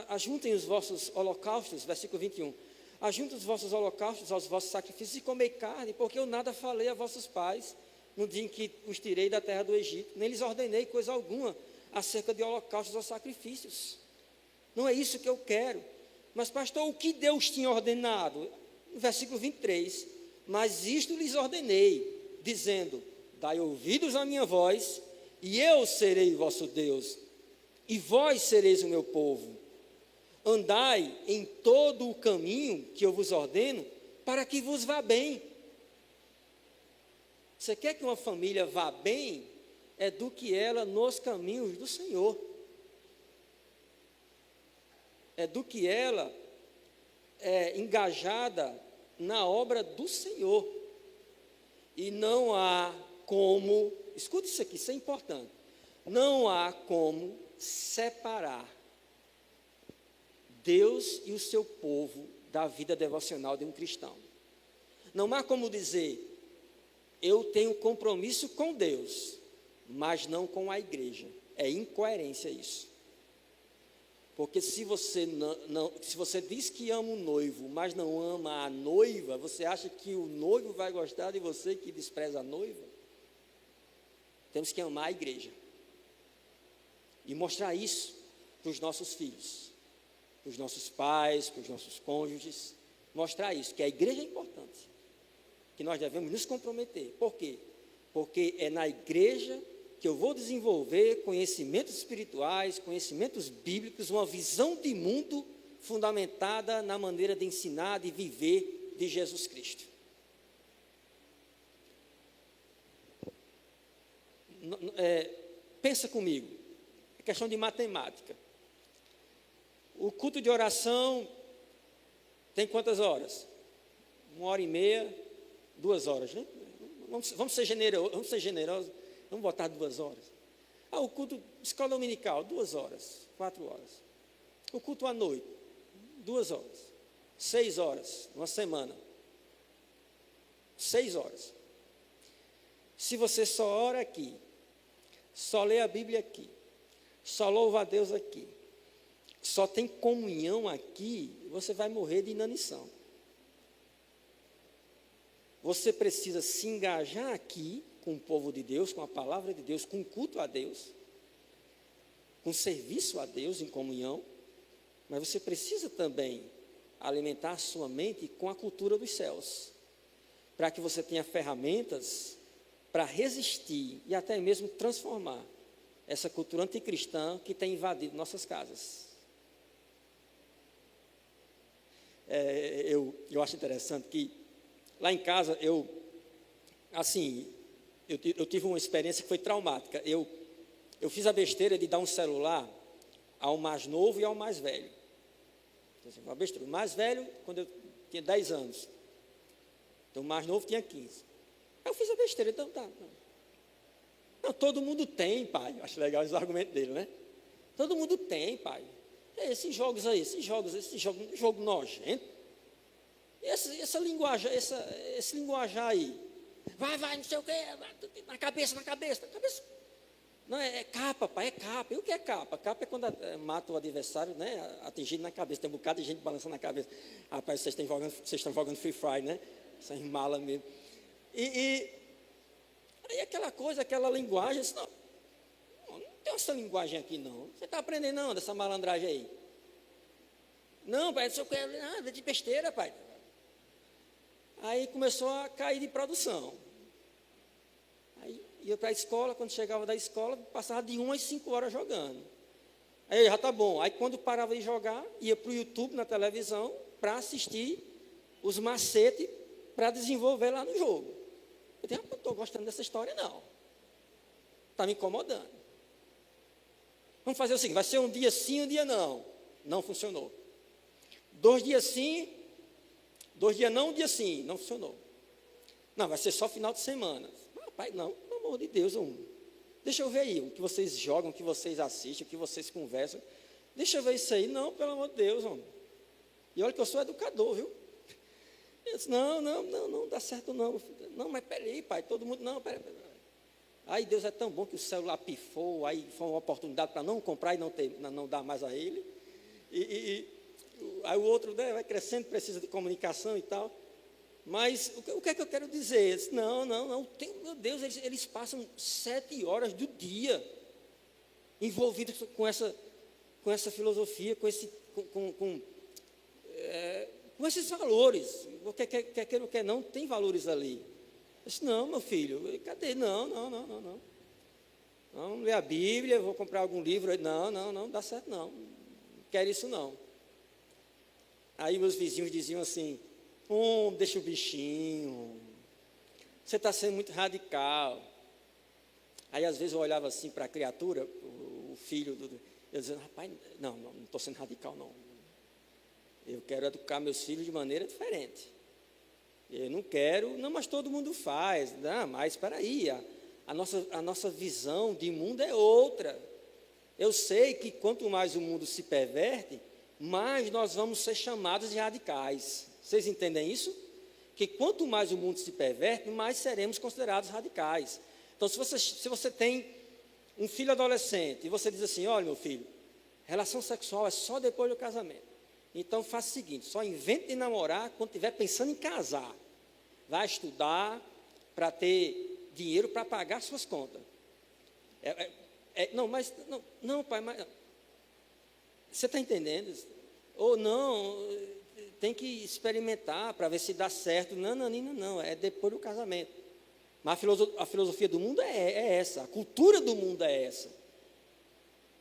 ajuntem os vossos holocaustos, versículo 21, ajuntem os vossos holocaustos aos vossos sacrifícios e comei carne, porque eu nada falei a vossos pais no dia em que os tirei da terra do Egito, nem lhes ordenei coisa alguma acerca de holocaustos ou sacrifícios. Não é isso que eu quero. Mas pastor, o que Deus tinha ordenado? No versículo 23, mas isto lhes ordenei, dizendo, dai ouvidos à minha voz, e eu serei vosso Deus, e vós sereis o meu povo. Andai em todo o caminho que eu vos ordeno, para que vos vá bem. Você quer que uma família vá bem? Eduque ela nos caminhos do Senhor. Eduque ela engajada na obra do Senhor. E não há como, escute isso aqui, isso é importante. Não há como separar Deus e o seu povo da vida devocional de um cristão. Não há como dizer, eu tenho compromisso com Deus, mas não com a igreja. É incoerência isso. Porque se você se você diz que ama o noivo, mas não ama a noiva, você acha que o noivo vai gostar de você que despreza a noiva? Temos que amar a igreja. e mostrar isso para os nossos filhos, para os nossos pais, para os nossos cônjuges, mostrar isso, que a igreja é importante, que nós devemos nos comprometer. Por quê? Porque é na igreja que eu vou desenvolver conhecimentos espirituais, conhecimentos bíblicos, uma visão de mundo fundamentada na maneira de ensinar, de viver de Jesus Cristo. Pensa comigo, é questão de matemática. O culto de oração tem quantas horas? 1h30, 2 horas, né? Vamos ser generosos, vamos botar 2 horas. O culto de escola dominical, 2 horas, 4 horas. O culto à noite, 2 horas, 6 horas, uma semana. 6 horas. Se você só ora aqui, só lê a Bíblia aqui, só louva a Deus aqui, só tem comunhão aqui, você vai morrer de inanição. Você precisa se engajar aqui com o povo de Deus, com a palavra de Deus, com o culto a Deus, com serviço a Deus em comunhão, mas você precisa também alimentar a sua mente com a cultura dos céus, para que você tenha ferramentas para resistir e até mesmo transformar essa cultura anticristã que tem invadido nossas casas. Eu acho interessante que lá em casa eu tive uma experiência que foi traumática. Eu fiz a besteira de dar um celular ao mais novo e ao mais velho. Uma besteira. O mais velho, quando eu tinha 10 anos. Então, o mais novo tinha 15. Eu fiz a besteira, então tá. Não, todo mundo tem, pai. Acho legal os argumentos dele, né? Todo mundo tem, pai. Esses jogos aí, esse jogo nojento. Essa linguagem, esse linguajar aí. Vai, não sei o quê, na cabeça. Não, é capa, pai, é capa. E o que é capa? Capa é quando mata o adversário, né? Atingido na cabeça. Tem um bocado de gente balançando na cabeça. Rapaz, vocês estão jogando Free Fire, né? Essas malas mesmo. E aquela coisa, aquela linguagem, não tem essa linguagem aqui não. Você está aprendendo não, dessa malandragem aí? Não, pai, isso é de besteira, pai. Aí começou a cair de produção. Aí ia para a escola, quando chegava da escola, passava de 1 às 5 horas jogando. Aí já tá bom. Aí quando parava de jogar, ia para o YouTube, na televisão, para assistir os macetes para desenvolver lá no jogo. Eu disse, não estou gostando dessa história não. Está me incomodando. Vamos fazer o seguinte, vai ser um dia sim, um dia não. Não funcionou. 2 dias sim, 2 dias não, um dia sim. Não funcionou. Não, vai ser só final de semana. Rapaz, não, pelo amor de Deus, deixa eu ver aí o que vocês jogam, o que vocês assistem, o que vocês conversam. Deixa eu ver isso aí. Não, pelo amor de Deus, homem. E olha que eu sou educador, viu? Eu disse, não dá certo não. Não, mas peraí, pai, todo mundo, não, peraí. Aí Deus é tão bom que o celular pifou, aí foi uma oportunidade para não comprar e não dar mais a ele. Aí o outro, né, vai crescendo, precisa de comunicação e tal. Mas o que é que eu quero dizer? Disse, não, meu Deus, eles passam 7 horas do dia envolvidos com essa filosofia, com esses valores. Quer ou quer não, tem valores ali. Eu disse, não, meu filho, cadê? Não. Não lê a Bíblia, vou comprar algum livro. Não dá certo não. Não quero isso não. Aí meus vizinhos diziam assim, deixa o bichinho, você está sendo muito radical. Aí às vezes eu olhava assim para a criatura, o filho, eu dizia, rapaz, não estou sendo radical não. Eu quero educar meus filhos de maneira diferente. Eu não quero, mas todo mundo faz. Não, mas espera aí, a nossa visão de mundo é outra. Eu sei que quanto mais o mundo se perverte, mais nós vamos ser chamados de radicais. Vocês entendem isso? Que quanto mais o mundo se perverte, mais seremos considerados radicais. Então, se você tem um filho adolescente e você diz assim, olha meu filho, relação sexual é só depois do casamento. Então faça o seguinte, só invente de namorar quando estiver pensando em casar. Vai estudar para ter dinheiro para pagar suas contas. Não, mas, não, pai, mas, você está entendendo? Ou não, tem que experimentar para ver se dá certo. Não, não, é depois do casamento. Mas a filosofia do mundo é essa, a cultura do mundo é essa.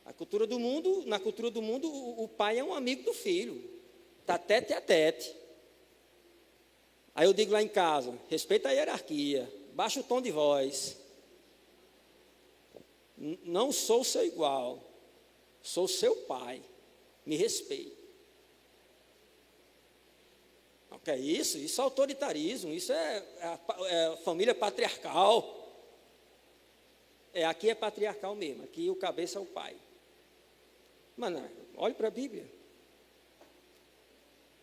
Na cultura do mundo, o pai é um amigo do filho, está tete a tete. Aí eu digo lá em casa, respeita a hierarquia, baixa o tom de voz. Não sou seu igual, sou seu pai, me respeite. O que é isso? Isso é autoritarismo, isso é família patriarcal. Aqui é patriarcal mesmo, aqui o cabeça é o pai. Mano, olhe para a Bíblia.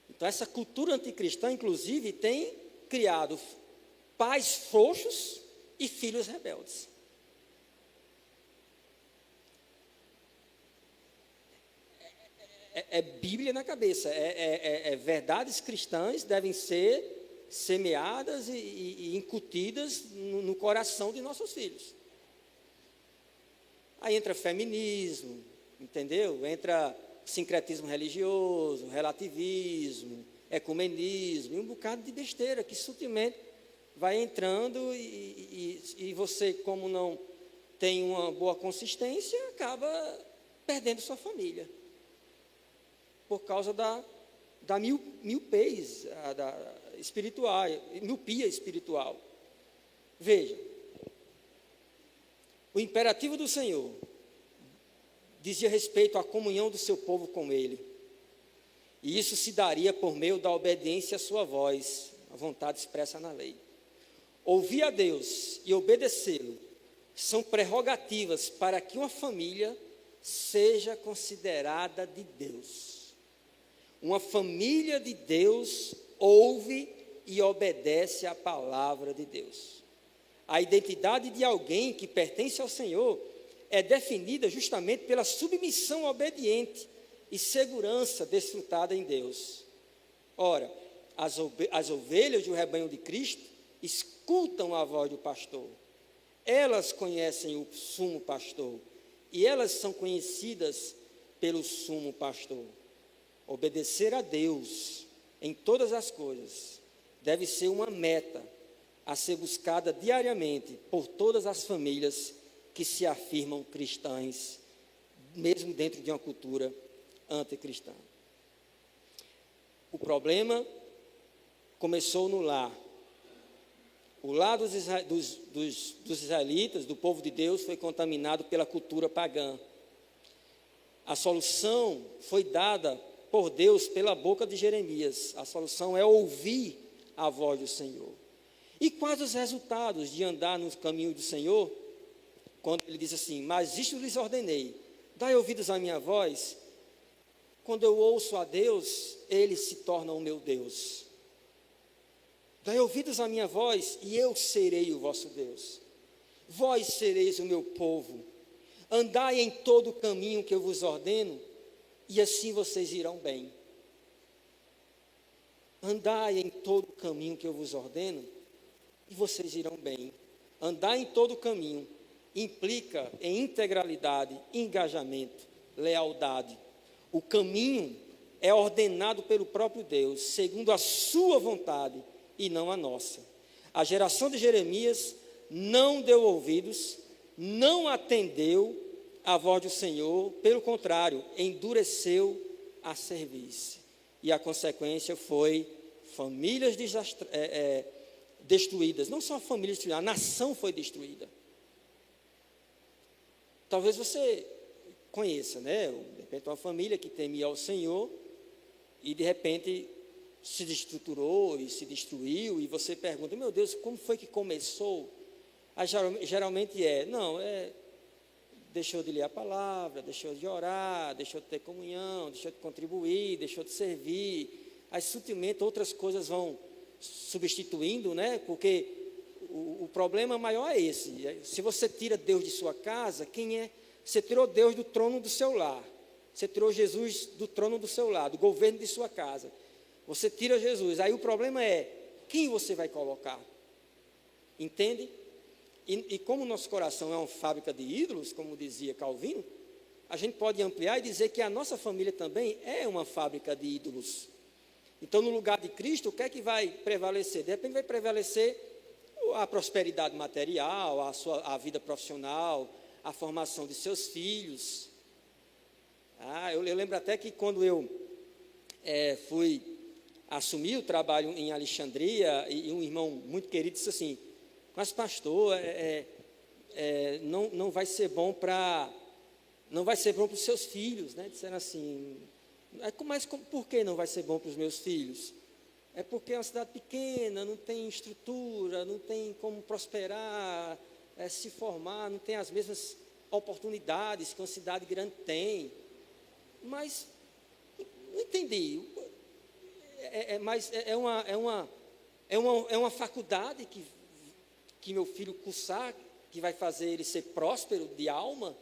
Então essa cultura anticristã, inclusive, tem criado pais frouxos e filhos rebeldes. É Bíblia na cabeça, verdades cristãs devem ser semeadas e incutidas no coração de nossos filhos. Aí entra feminismo, entendeu? Entra sincretismo religioso, relativismo, ecumenismo, e um bocado de besteira que sutilmente vai entrando e você, como não tem uma boa consistência, acaba perdendo sua família. Por causa da miopez miopia espiritual. Veja, o imperativo do Senhor dizia respeito à comunhão do seu povo com Ele. E isso se daria por meio da obediência à sua voz, a vontade expressa na lei. Ouvir a Deus e obedecê-lo são prerrogativas para que uma família seja considerada de Deus. Uma família de Deus ouve e obedece à palavra de Deus. A identidade de alguém que pertence ao Senhor é definida justamente pela submissão obediente e segurança desfrutada em Deus. Ora, as ovelhas do rebanho de Cristo escutam a voz do pastor. Elas conhecem o sumo pastor e elas são conhecidas pelo sumo pastor. Obedecer a Deus em todas as coisas deve ser uma meta a ser buscada diariamente por todas as famílias que se afirmam cristãs, mesmo dentro de uma cultura anticristã. O problema começou no lar. O lar dos israelitas, do povo de Deus, foi contaminado pela cultura pagã. A solução foi dada por Deus pela boca de Jeremias. A solução é ouvir a voz do Senhor. E quais os resultados de andar no caminho do Senhor? Quando ele diz assim, mas isto lhes ordenei, dai ouvidos à minha voz. Quando eu ouço a Deus, Ele se torna o meu Deus. Dai ouvidos à minha voz, e eu serei o vosso Deus. Vós sereis o meu povo. Andai em todo o caminho que eu vos ordeno, e assim vocês irão bem. Andai em todo o caminho que eu vos ordeno, e vocês irão bem. Andar em todo o caminho implica em integralidade, engajamento, lealdade. O caminho é ordenado pelo próprio Deus, segundo a sua vontade e não a nossa. A geração de Jeremias não deu ouvidos, não atendeu a voz do Senhor, pelo contrário, endureceu a cerviz. E a consequência foi famílias destruídas. Não só famílias destruídas, a nação foi destruída. Talvez você conheça, né? De repente uma família que temia ao Senhor e de repente se destruturou e se destruiu, e você pergunta, meu Deus, como foi que começou? Aí, geralmente deixou de ler a palavra, deixou de orar, deixou de ter comunhão, deixou de contribuir, deixou de servir. Aí sutilmente outras coisas vão substituindo, né? Porque o problema maior é esse. Se você tira Deus de sua casa, quem é? Você tirou Deus do trono do seu lar. Você tirou Jesus do trono do seu lar, do governo de sua casa. Você tira Jesus. Aí o problema é, quem você vai colocar? Entende? E como o nosso coração é uma fábrica de ídolos, como dizia Calvino, a gente pode ampliar e dizer que a nossa família também é uma fábrica de ídolos. Então, no lugar de Cristo, o que é que vai prevalecer? De repente vai prevalecer a prosperidade material, a vida profissional, a formação de seus filhos. Eu lembro até que quando eu fui assumir o trabalho em Alexandria, e um irmão muito querido disse assim: mas pastor, não vai ser bom para os seus filhos, né? Disseram assim, mas por que não vai ser bom para os meus filhos? É porque é uma cidade pequena, não tem estrutura, não tem como prosperar, se formar, não tem as mesmas oportunidades que uma cidade grande tem. Mas, não entendi, mas é uma faculdade que meu filho cursar, que vai fazer ele ser próspero de alma?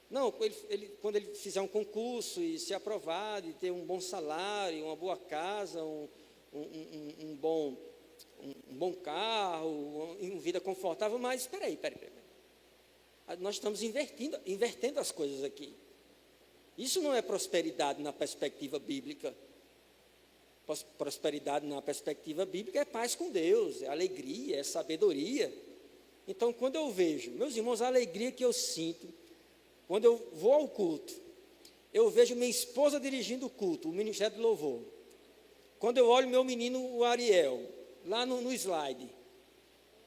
Não, quando ele fizer um concurso e ser aprovado, e ter um bom salário, uma boa casa, um bom carro, uma vida confortável, mas espera aí. Nós estamos invertendo as coisas aqui. Isso não é prosperidade na perspectiva bíblica. Prosperidade na perspectiva bíblica é paz com Deus, é alegria, é sabedoria. Então, quando eu vejo, meus irmãos, a alegria que eu sinto, quando eu vou ao culto, eu vejo minha esposa dirigindo o culto, o ministério de louvor. Quando eu olho meu menino, o Ariel, lá no slide,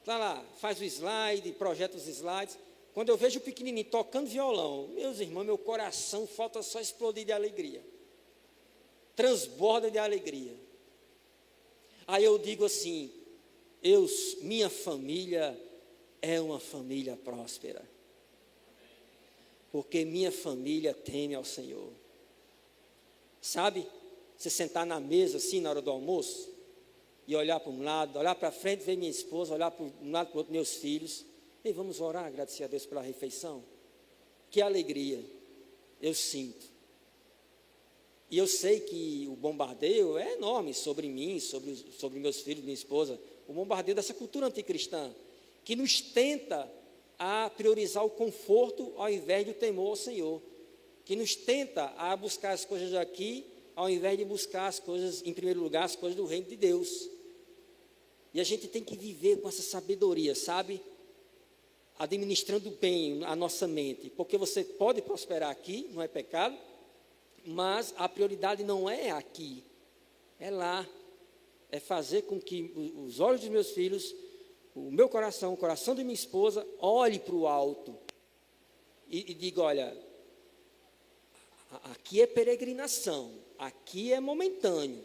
está lá, faz o slide, projeta os slides. Quando eu vejo o pequenininho tocando violão, meus irmãos, meu coração falta só explodir de alegria. Transborda de alegria. Aí eu digo assim, minha família é uma família próspera. Porque minha família teme ao Senhor. Sabe, você sentar na mesa assim na hora do almoço, e olhar para um lado, olhar para frente, ver minha esposa, olhar para um lado para o outro, meus filhos, e vamos orar, agradecer a Deus pela refeição. Que alegria eu sinto. E eu sei que o bombardeio é enorme sobre mim, sobre meus filhos, minha esposa, o bombardeio dessa cultura anticristã, que nos tenta a priorizar o conforto ao invés do temor ao Senhor, que nos tenta a buscar as coisas aqui, ao invés de buscar as coisas, em primeiro lugar, as coisas do reino de Deus. E a gente tem que viver com essa sabedoria, sabe? Administrando bem a nossa mente, porque você pode prosperar aqui, não é pecado, mas a prioridade não é aqui, é lá, é fazer com que os olhos dos meus filhos, o meu coração, o coração de minha esposa, olhe para o alto e diga, olha, aqui é peregrinação, aqui é momentâneo.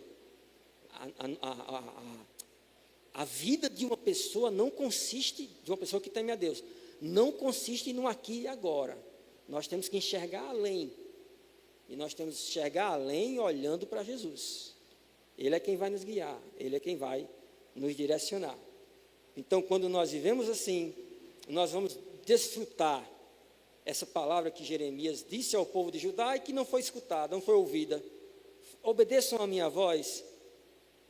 A vida de uma pessoa não consiste, de uma pessoa que teme a Deus, não consiste no aqui e agora. Nós temos que enxergar além. E nós temos que enxergar além olhando para Jesus. Ele é quem vai nos guiar, Ele é quem vai nos direcionar. Então, quando nós vivemos assim, nós vamos desfrutar essa palavra que Jeremias disse ao povo de Judá e que não foi escutada, não foi ouvida. Obedeçam a minha voz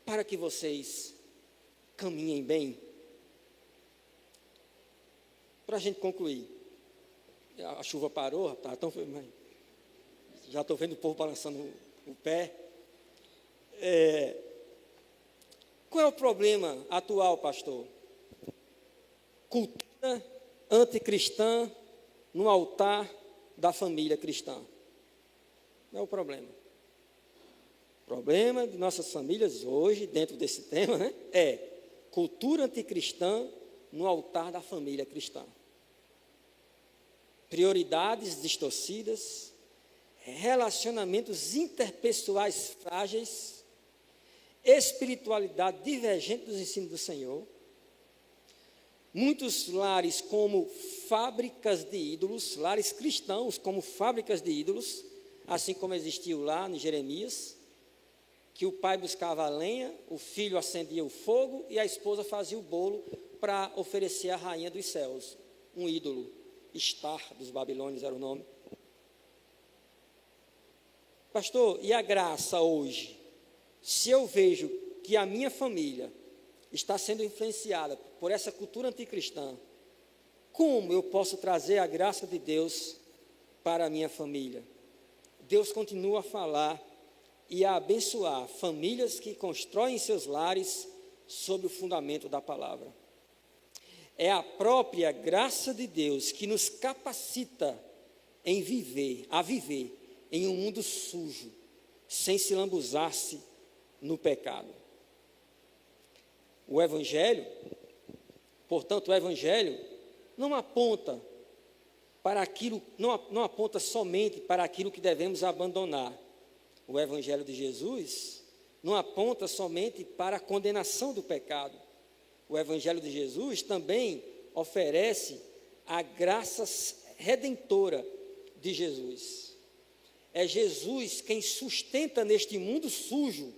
para que vocês caminhem bem. Para a gente concluir, a chuva parou, tá, então foi, mas já estou vendo o povo balançando o pé. Qual é o problema atual, pastor? Cultura anticristã no altar da família cristã. Não é o problema. O problema de nossas famílias hoje, dentro desse tema, né, é cultura anticristã no altar da família cristã. Prioridades distorcidas, relacionamentos interpessoais frágeis, espiritualidade divergente dos ensinos do Senhor, muitos lares como fábricas de ídolos, lares cristãos como fábricas de ídolos, assim como existiu lá em Jeremias, que o pai buscava a lenha, o filho acendia o fogo e a esposa fazia o bolo para oferecer à rainha dos céus, um ídolo. Estar dos babilônios era o nome. Pastor, e a graça hoje? Se eu vejo que a minha família está sendo influenciada por essa cultura anticristã, como eu posso trazer a graça de Deus para a minha família? Deus continua a falar e a abençoar famílias que constroem seus lares sobre o fundamento da palavra. É a própria graça de Deus que nos capacita a viver em um mundo sujo, sem se lambuzar-se no pecado. O Evangelho, portanto, o Evangelho não aponta para aquilo, não aponta somente para aquilo que devemos abandonar. O Evangelho de Jesus não aponta somente para a condenação do pecado. O Evangelho de Jesus também oferece a graça redentora de Jesus. É Jesus quem sustenta neste mundo sujo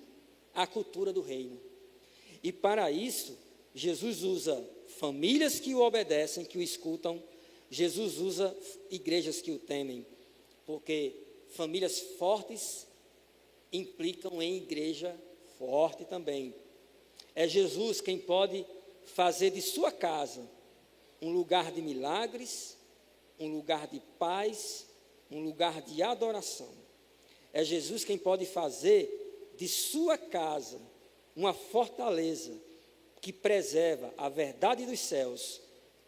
a cultura do reino. E para isso, Jesus usa famílias que o obedecem, que o escutam. Jesus usa igrejas que o temem, porque famílias fortes implicam em igreja forte também. É Jesus quem pode fazer de sua casa um lugar de milagres, um lugar de paz, um lugar de adoração. É Jesus quem pode fazer de sua casa uma fortaleza que preserva a verdade dos céus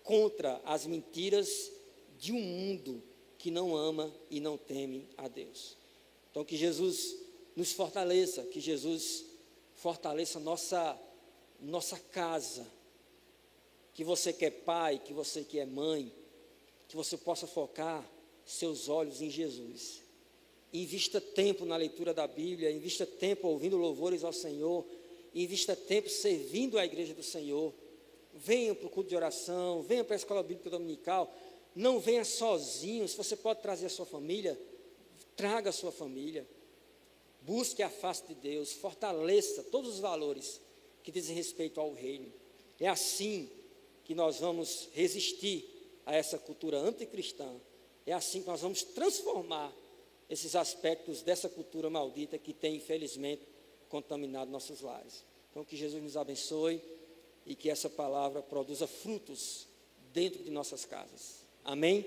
contra as mentiras de um mundo que não ama e não teme a Deus. Então, que Jesus nos fortaleça, que Jesus fortaleça nossa casa. Que você que é pai, que você que é mãe, que você possa focar seus olhos em Jesus. Invista tempo na leitura da Bíblia, invista tempo ouvindo louvores ao Senhor, invista tempo servindo a igreja do Senhor. Venha para o culto de oração, venha para a escola bíblica dominical. Não venha sozinho. Se você pode trazer a sua família, traga a sua família. Busque a face de Deus, fortaleça todos os valores que dizem respeito ao reino. É assim que nós vamos resistir a essa cultura anticristã. É assim que nós vamos transformar esses aspectos dessa cultura maldita que tem, infelizmente, contaminado nossos lares. Então, que Jesus nos abençoe e que essa palavra produza frutos dentro de nossas casas. Amém?